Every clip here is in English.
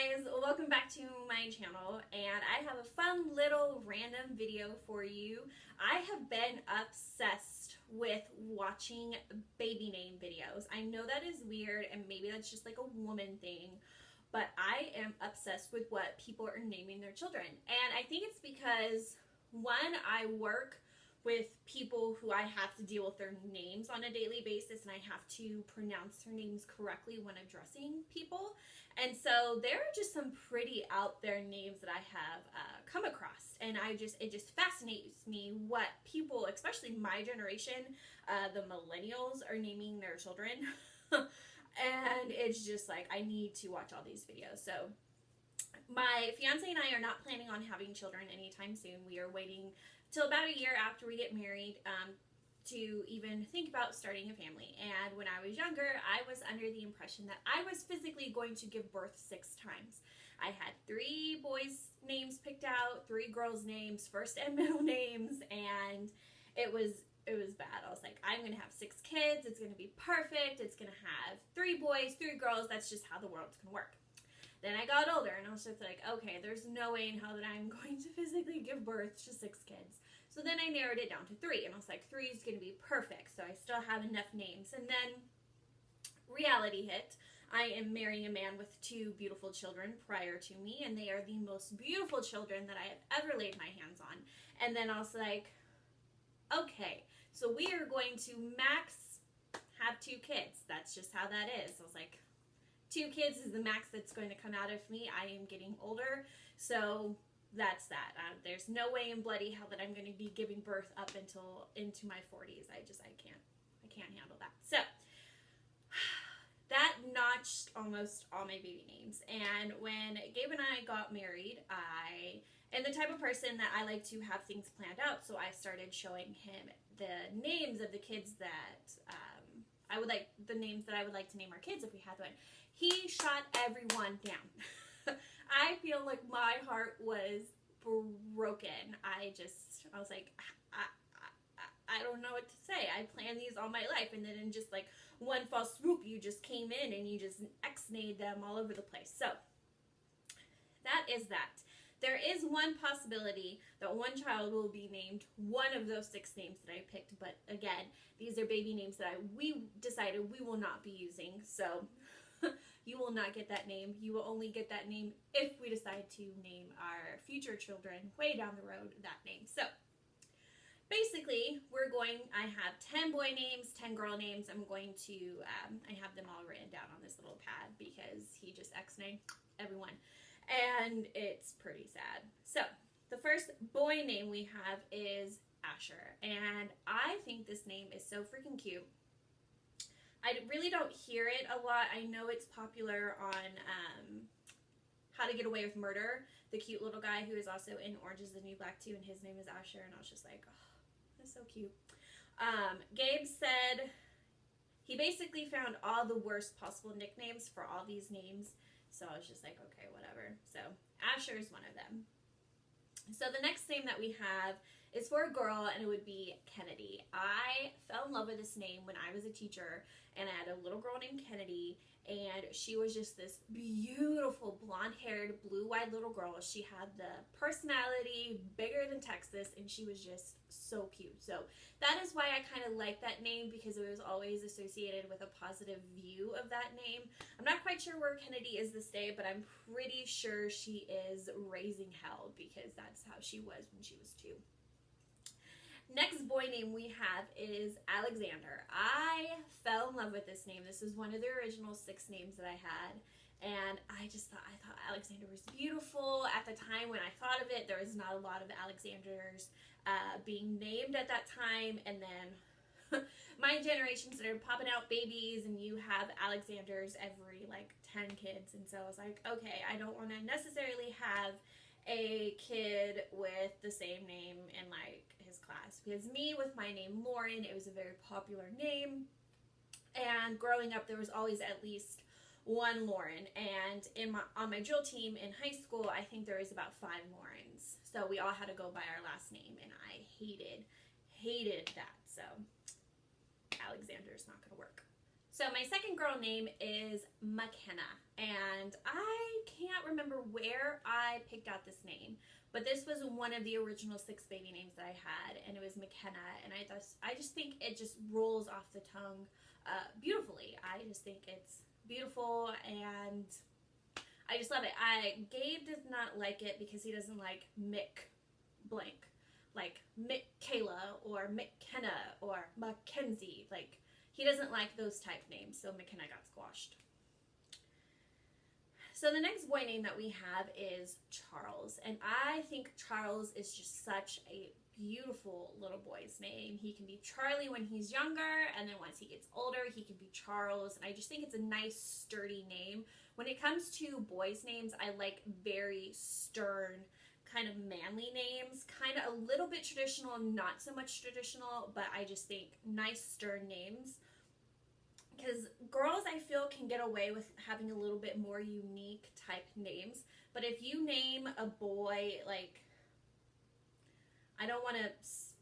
guys, welcome back to my channel, and I have a fun little random video for you. I have been obsessed with watching baby name videos. I know that is weird and maybe that's just like a woman thing, but I am obsessed with what people are naming their children. And I think it's because, one, I work with people who I have to deal with their names on a daily basis, and I have to pronounce their names correctly when addressing people. And so there are just some pretty out there names that I have come across, and it just fascinates me what people, especially my generation, the millennials, are naming their children. And it's just like, I need to watch all these videos. So my fiance and I are not planning on having children anytime soon. We are waiting till about a year after we get married to even think about starting a family. And when I was younger, I was under the impression that I was physically going to give birth 6 times. I had 3 boys' names picked out, 3 girls' names, first and middle names, and it was bad. I was like, I'm going to have 6 kids. It's going to be perfect. It's going to have 3 boys, 3 girls. That's just how the world's going to work. Then I got older and I was just like, okay, there's no way in hell that I'm going to physically give birth to 6 kids. So then I narrowed it down to 3, and I was like, 3 is going to be perfect. So I still have enough names. And then reality hit. I am marrying a man with 2 beautiful children prior to me, and they are the most beautiful children that I have ever laid my hands on. And then I was like, okay, so we are going to max have 2 kids. That's just how that is. I was like, 2 kids is the max that's going to come out of me. I am getting older, so that's that. There's no way in bloody hell that I'm going to be giving birth up until into my 40s. I can't handle that. So that notched almost all my baby names. And when Gabe and I got married, I am the type of person that I like to have things planned out. So I started showing him the names of the kids that I would like to name our kids if we had one. He shot everyone down. I feel like my heart was broken. I was like, I don't know what to say. I planned these all my life, and then in just like one fell swoop, you just came in and you just X-nayed them all over the place. So that is that. There is one possibility that one child will be named one of those 6 names that I picked, but again, these are baby names that we decided we will not be using, so you will not get that name. You will only get that name if we decide to name our future children way down the road that name. So basically, I have 10 boy names, 10 girl names. I'm going to, I have them all written down on this little pad because he just X-nayed everyone. And it's pretty sad. So the first boy name we have is Asher. And I think this name is so freaking cute. I really don't hear it a lot. I know it's popular on How to Get Away with Murder. The cute little guy who is also in Orange is the New Black too, and his name is Asher. And I was just like, oh, that's so cute. Gabe said he basically found all the worst possible nicknames for all these names. So I was just like, okay, whatever. So Asher is one of them. So the next name that we have is for a girl, and it would be Kennedy. I fell in love with this name when I was a teacher, and I had a little girl named Kennedy, and she was just this beautiful blonde-haired, blue-eyed little girl. She had the personality bigger than Texas, and she was just so cute. So that is why I kind of like that name, because it was always associated with a positive view of that name. I'm not quite sure where Kennedy is this day, but I'm pretty sure she is raising hell, because that's how she was when she was 2. Next boy name we have is Alexander. I fell in love with this name. This is one of the original 6 names that I had, and I thought Alexander was beautiful. At the time when I thought of it, there was not a lot of Alexanders being named at that time, and then my generation started popping out babies, and you have Alexanders every like 10 kids, and so I was like, okay, I don't want to necessarily have a kid with the same name in like his class, because me with my name Lauren, it was a very popular name, and growing up there was always at least one Lauren, and on my drill team in high school I think there was about 5 Laurens, so we all had to go by our last name, and I hated that. So Alexander's not gonna work. So my second girl name is McKenna, and I can't remember remember where I picked out this name, but this was one of the original 6 baby names that I had, and it was McKenna, and I just think it just rolls off the tongue beautifully. I just think it's beautiful, and I just love it. Gabe does not like it because he doesn't like Mick blank, like Michaela or McKenna or Mackenzie. Like, he doesn't like those type names, so McKenna got squashed. So the next boy name that we have is Charles, and I think Charles is just such a beautiful little boy's name. He can be Charlie when he's younger, and then once he gets older, he can be Charles, and I just think it's a nice, sturdy name. When it comes to boys' names, I like very stern, kind of manly names, kind of a little bit traditional, not so much traditional, but I just think nice, stern names. Because girls, I feel, can get away with having a little bit more unique type names, but if you name a boy, like, I don't want to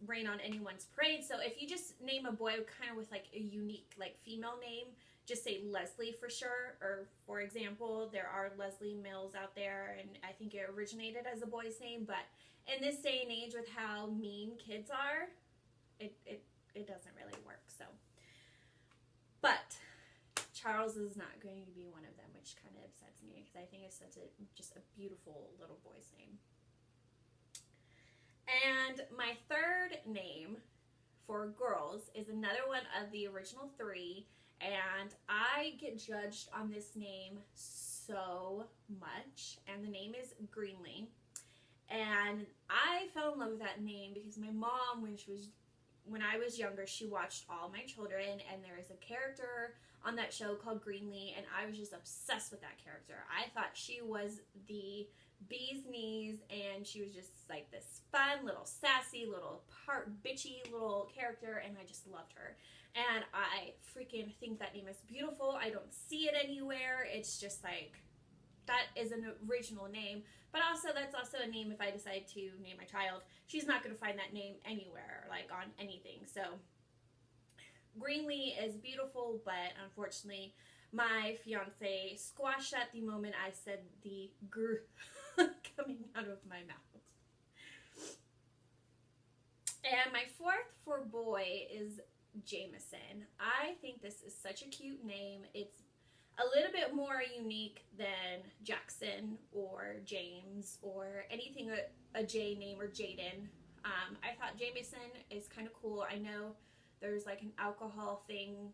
rain on anyone's parade, so if you just name a boy kind of with like a unique like female name, just say Leslie for sure, or for example, there are Leslie Mills out there, and I think it originated as a boy's name, but in this day and age with how mean kids are, it doesn't really work. So, but Charles is not going to be one of them, which kind of upsets me because I think it's just a beautiful little boy's name. And my third name for girls is another one of the original 3, and I get judged on this name so much, and the name is Greenlee. And I fell in love with that name because my mom, when I was younger, she watched All My Children, and there is a character on that show called Greenlee, and I was just obsessed with that character. I thought she was the bee's knees, and she was just like this fun little sassy little bitchy little character, and I just loved her, and I freaking think that name is beautiful. I don't see it anywhere. It's just like, that is an original name, but also that's also a name, if I decide to name my child, she's not going to find that name anywhere, like on anything. So Greenlee is beautiful, but unfortunately my fiance squashed at the moment I said the gr coming out of my mouth. And my 4th for boy is Jamison. I think this is such a cute name. It's a little bit more unique than Jackson or James or anything a J name, or Jaden. I thought Jamison is kind of cool. I know there's like an alcohol thing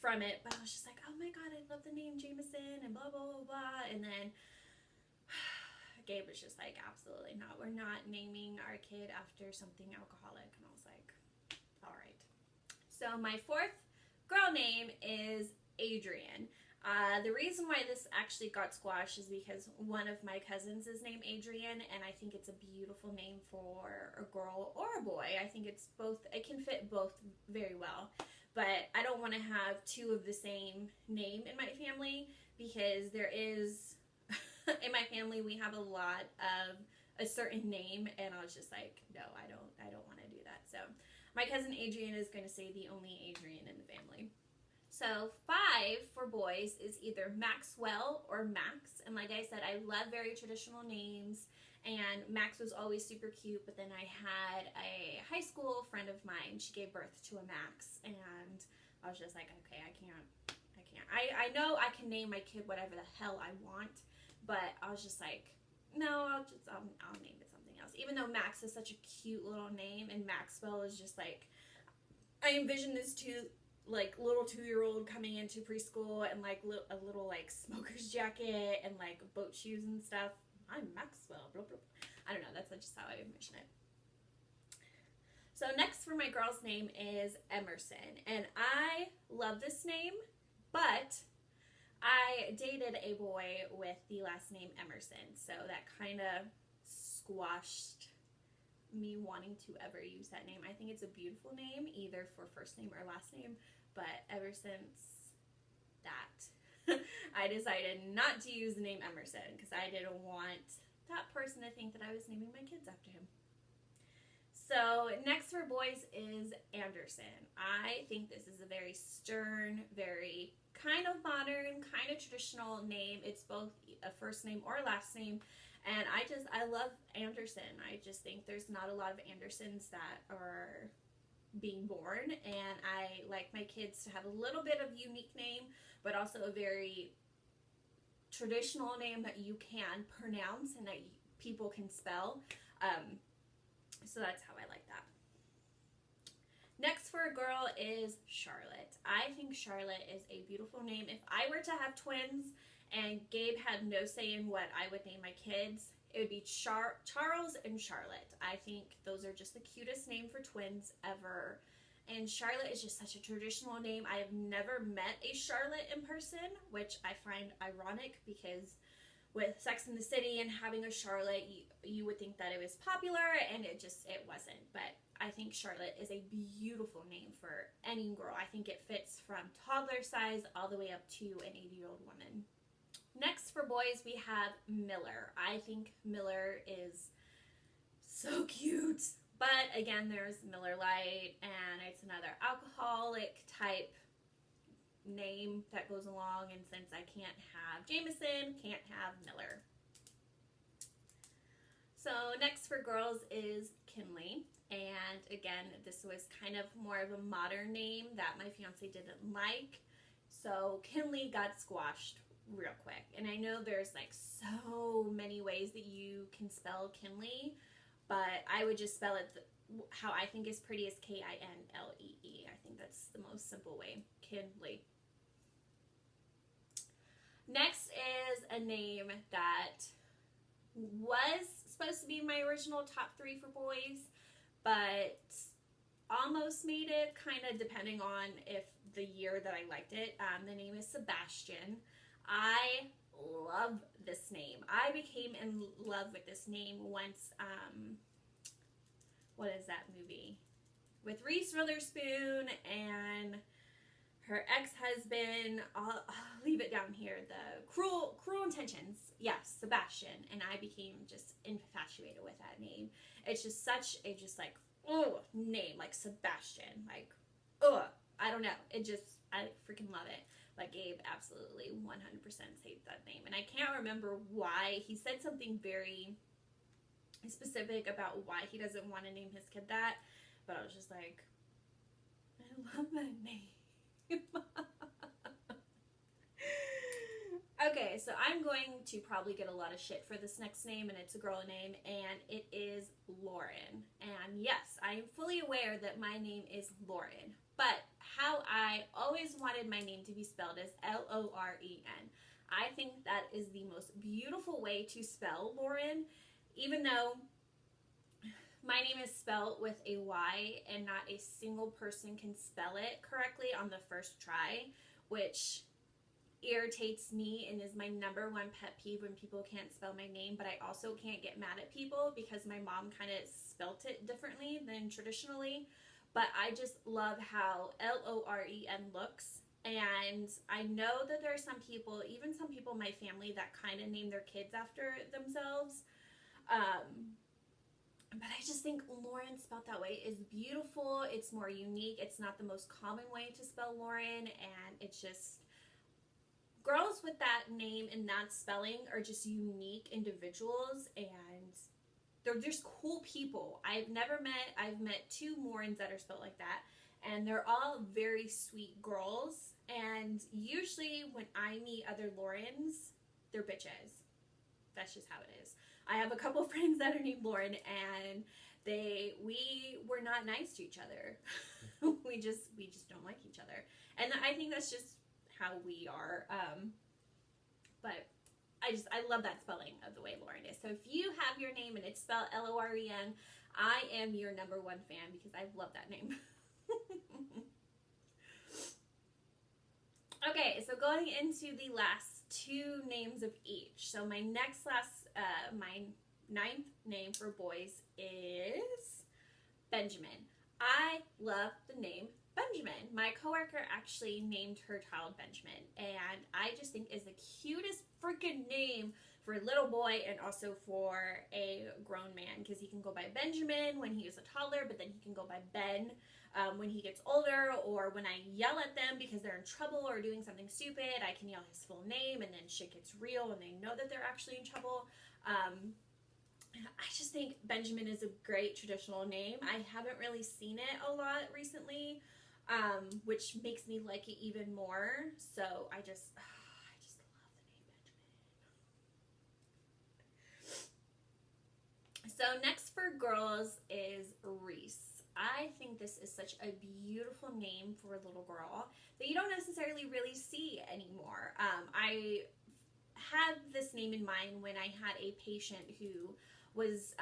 from it, but I was just like, oh my god, I love the name Jamison and blah blah blah blah. And then Gabe was just like, absolutely not, we're not naming our kid after something alcoholic. And I was like, all right. So my 4th girl name is Adrian. The reason why this actually got squashed is because one of my cousins is named Adrian, and I think it's a beautiful name for a girl or a boy. I think it's both, it can fit both very well, but I don't want to have 2 of the same name in my family, because there is in my family we have a lot of a certain name, and I was just like, no, I don't want to do that. So my cousin Adrian is going to say the only Adrian in the family. So 5 for boys is either Maxwell or Max, and like I said, I love very traditional names, and Max was always super cute, but then I had a high school friend of mine, she gave birth to a Max, and I was just like, okay, I can't. I know I can name my kid whatever the hell I want, but I was just like, no, I'll name it something else. Even though Max is such a cute little name, and Maxwell is just like, I envision this like little 2-year-old coming into preschool and like a little like smoker's jacket and like boat shoes and stuff. I'm Maxwell. Blah, blah, blah. I don't know. That's just how I envision it. So next for my girl's name is Emerson, and I love this name, but I dated a boy with the last name Emerson, so that kind of squashed me wanting to ever use that name. I think it's a beautiful name, either for first name or last name, but ever since that, I decided not to use the name Emerson because I didn't want that person to think that I was naming my kids after him. So next for boys is Anderson. I think this is a very stern, very kind of modern, kind of traditional name. It's both a first name or last name. And I love Anderson. I just think there's not a lot of Andersons that are being born, and I like my kids to have a little bit of unique name, but also a very traditional name that you can pronounce and that people can spell. So that's how I like that. Next for a girl is Charlotte. I think Charlotte is a beautiful name. If I were to have twins and Gabe had no say in what I would name my kids, it would be Charles and Charlotte. I think those are just the cutest name for twins ever. And Charlotte is just such a traditional name. I have never met a Charlotte in person, which I find ironic because with Sex and the City and having a Charlotte, you would think that it was popular, and it wasn't. But I think Charlotte is a beautiful name for any girl. I think it fits from toddler size all the way up to an 80-year-old woman. Next for boys, we have Miller. I think Miller is so cute. But again, there's Miller Lite, and it's another alcoholic type name that goes along. And since I can't have Jamison, can't have Miller. So next for girls is Kinley. And again, this was kind of more of a modern name that my fiance didn't like. So Kinley got squashed real quick. And I know there's like so many ways that you can spell Kinley, but I would just spell it how I think is pretty is Kinlee. I think that's the most simple way. Kinley. Next is a name that was supposed to be my original top 3 for boys, but almost made it, kind of depending on if the year that I liked it. The name is Sebastian. I love this name. I became in love with this name once, what is that movie? With Reese Witherspoon and her ex-husband, I'll leave it down here, the Cruel Intentions. Yes, Sebastian. And I became just infatuated with that name. It's just such a name, like Sebastian. Like, I don't know. I freaking love it. But Gabe absolutely 100% hates that name. And I can't remember why. He said something very specific about why he doesn't want to name his kid that. But I was just like, I love that name. Okay, so I'm going to probably get a lot of shit for this next name, and it's a girl name, and it is Lauren. And yes, I am fully aware that my name is Lauren, but how I always wanted my name to be spelled is Loren. I think that is the most beautiful way to spell Lauren, even though my name is spelled with a Y and not a single person can spell it correctly on the first try, which irritates me and is my #1 pet peeve when people can't spell my name. But I also can't get mad at people because my mom kind of spelt it differently than traditionally. But I just love how Loren looks. And I know that there are some people, even some people in my family, that kind of name their kids after themselves. But I just think Lauren spelled that way is beautiful. It's more unique. It's not the most common way to spell Lauren. And it's just, girls with that name and that spelling are just unique individuals. And they're just cool people. I've met 2 Laurens that are spelled like that. And they're all very sweet girls. And usually when I meet other Laurens, they're bitches. That's just how it is. I have a couple friends that are named Lauren, and we were not nice to each other. we just don't like each other. And I think that's just how we are. But I love that spelling of the way Lauren is. So if you have your name and it's spelled Loren, I am your #1 fan because I love that name. Okay, so going into the last 2 names of each. So my my 9th name for boys is Benjamin. I love the name Benjamin. My coworker actually named her child Benjamin, and I just think is the cutest freaking name for a little boy and also for a grown man, because he can go by Benjamin when he is a toddler, but then he can go by Ben when he gets older, or when I yell at them because they're in trouble or doing something stupid, I can yell his full name, and then shit gets real and they know that they're actually in trouble. I just think Benjamin is a great traditional name. I haven't really seen it a lot recently, which makes me like it even more. So I just love the name Benjamin. So next for girls is Reese. I think this is such a beautiful name for a little girl that you don't necessarily really see anymore. I had this name in mind when I had a patient who was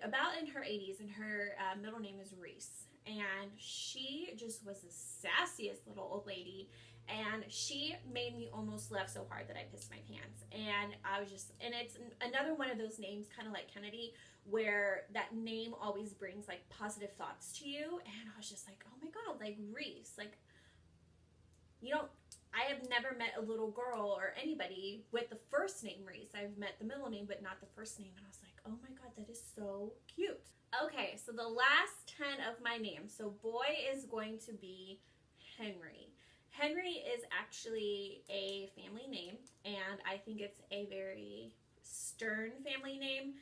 about in her 80s, and her middle name is Reese. And she just was the sassiest little old lady, and she made me almost laugh so hard that I pissed my pants. And I was just, and it's another one of those names, kind of like Kennedy, where that name always brings like positive thoughts to you. And I was just like, oh my god, like Reese, like, you know, I have never met a little girl or anybody with the first name Reese. I've met the middle name, but not the first name. And I was like, oh my god, that is so cute. Okay, so the last 10 of my names. So boy is going to be Henry. Henry is actually a family name, and I think it's a very stern family name.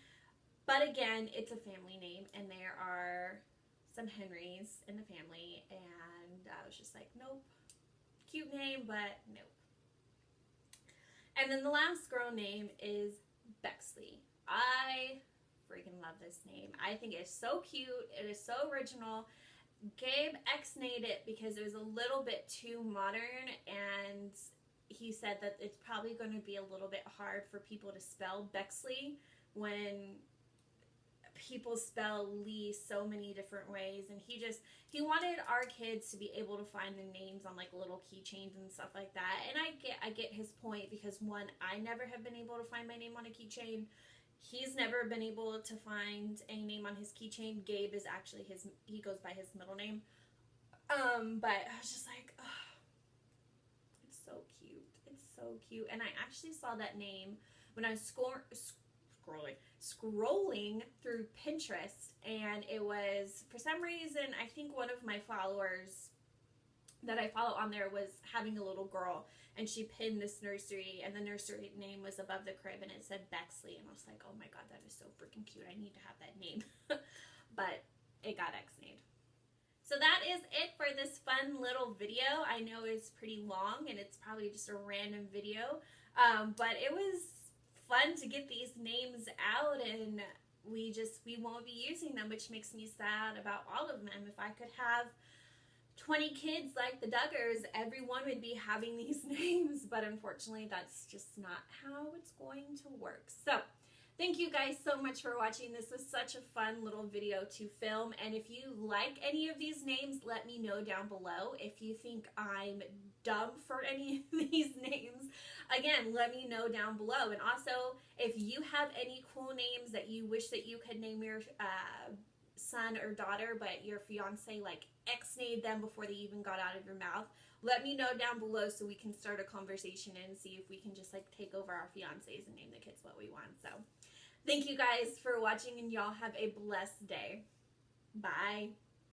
But again, it's a family name, and there are some Henrys in the family, and I was just like, nope. Cute name, but nope. And then the last girl name is Bexley. I freaking love this name. I think it's so cute. It is so original. Gabe ex-nayed it because it was a little bit too modern, and he said that it's probably going to be a little bit hard for people to spell Bexley when people spell Lee so many different ways. And he wanted our kids to be able to find their names on like little keychains and stuff like that. And I get his point, because one, I never have been able to find my name on a keychain. He's never been able to find a name on his keychain. Gabe is actually he goes by his middle name. But I was just like, oh, it's so cute. It's so cute. And I actually saw that name when I was scrolling through Pinterest, and it was, for some reason, I think one of my followers that I follow on there was having a little girl, and she pinned this nursery, and the nursery name was above the crib, and it said Bexley, and I was like, oh my god, that is so freaking cute. I need to have that name. But it got ex-nayed. So that is it for this fun little video. I know it's pretty long, and it's probably just a random video, but it was fun to get these names out, and we won't be using them, which makes me sad about all of them. If I could have 20 kids like the Duggars, everyone would be having these names, but unfortunately that's just not how it's going to work. So thank you guys so much for watching. This was such a fun little video to film, and if you like any of these names, let me know down below. If you think I'm dumb for any of these names, again, let me know down below. And also, if you have any cool names that you wish that you could name your son or daughter, but your fiance like ex-nayed them before they even got out of your mouth, let me know down below so we can start a conversation and see if we can just like take over our fiancés and name the kids what we want. So thank you guys for watching, and y'all have a blessed day. Bye.